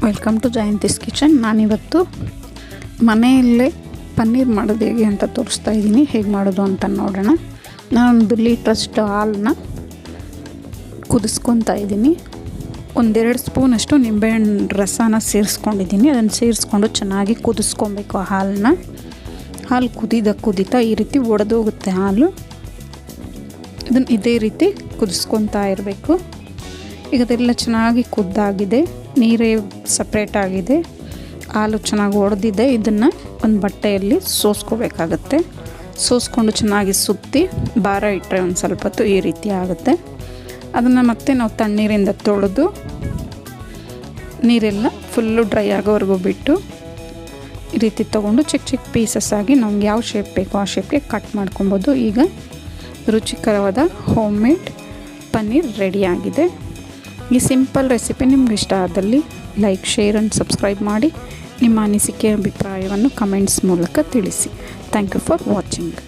Welcome to ಜಯಂತಿಸ್ kitchen. ನಾನಿವತ್ತು ಮನೆಯಲ್ಲೇ ಪನ್ನೀರ್ ಮಾಡೋದು ಹೇಗೆ ಅಂತ ತೋರಿಸ್ತಾ ಇದ್ದೀನಿ. ಹೇಗೆ ಮಾಡೋದು ಅಂತ ನೋಡೋಣ. ನಾನೊಂದು ಲೀಟ್ರಷ್ಟು ಹಾಲನ್ನ ಕುದಿಸ್ಕೊತಾ ಇದ್ದೀನಿ. 1-2 ಸ್ಪೂನಷ್ಟು ನಿಂಬೆಹಣ್ಣು ರಸನ ಸೇರಿಸ್ಕೊಂಡಿದ್ದೀನಿ. ಅದನ್ನು ಸೇರಿಸ್ಕೊಂಡು ಚೆನ್ನಾಗಿ ಕುದಿಸ್ಕೊಬೇಕು ಹಾಲನ್ನ. ಹಾಲು ಕುದೀತಾ ಈ ರೀತಿ ಒಡೆದೋಗುತ್ತೆ ಹಾಲು. ಇದನ್ನು ಇದೇ ರೀತಿ ಕುದಿಸ್ಕೊತಾ ಇರಬೇಕು. ಈಗ ಅದೆಲ್ಲ ಚೆನ್ನಾಗಿ ಕುದ್ದಾಗಿದೆ, ನೀರೇ ಸಪ್ರೇಟ್ ಆಗಿದೆ, ಹಾಲು ಚೆನ್ನಾಗಿ ಒಡೆದಿದೆ. ಇದನ್ನು ಒಂದು ಬಟ್ಟೆಯಲ್ಲಿ ಸೋಸ್ಕೋಬೇಕಾಗತ್ತೆ. ಸೋಸ್ಕೊಂಡು ಚೆನ್ನಾಗಿ ಸುತ್ತಿ ಭಾರ ಇಟ್ಟರೆ ಒಂದು ಸ್ವಲ್ಪ ಹೊತ್ತು ಈ ರೀತಿ ಆಗುತ್ತೆ. ಅದನ್ನು ಮತ್ತೆ ನಾವು ತಣ್ಣೀರಿಂದ ತೊಳೆದು ನೀರೆಲ್ಲ ಫುಲ್ಲು ಡ್ರೈ ಆಗೋವರೆಗೂ ಬಿಟ್ಟು ಈ ರೀತಿ ತೊಗೊಂಡು ಚಿಕ್ಕ ಚಿಕ್ಕ ಪೀಸಸ್ ಆಗಿ ನಮ್ಗೆ ಯಾವ ಶೇಪ್ ಬೇಕೋ ಆ ಶೇಪ್ಗೆ ಕಟ್ ಮಾಡ್ಕೊಬೋದು. ಈಗ ರುಚಿಕರವಾದ ಹೋಮ್ ಮೇಡ್ ಪನ್ನೀರ್ ರೆಡಿಯಾಗಿದೆ. ಈ ಸಿಂಪಲ್ ರೆಸಿಪಿ ನಿಮ್ಗೆ ಇಷ್ಟ ಆದಲ್ಲಿ ಲೈಕ್, ಶೇರ್ ಆ್ಯಂಡ್ ಸಬ್ಸ್ಕ್ರೈಬ್ ಮಾಡಿ. ನಿಮ್ಮ ಅನಿಸಿಕೆ ಅಭಿಪ್ರಾಯವನ್ನು ಕಮೆಂಟ್ಸ್ ಮೂಲಕ ತಿಳಿಸಿ. Thank you for watching.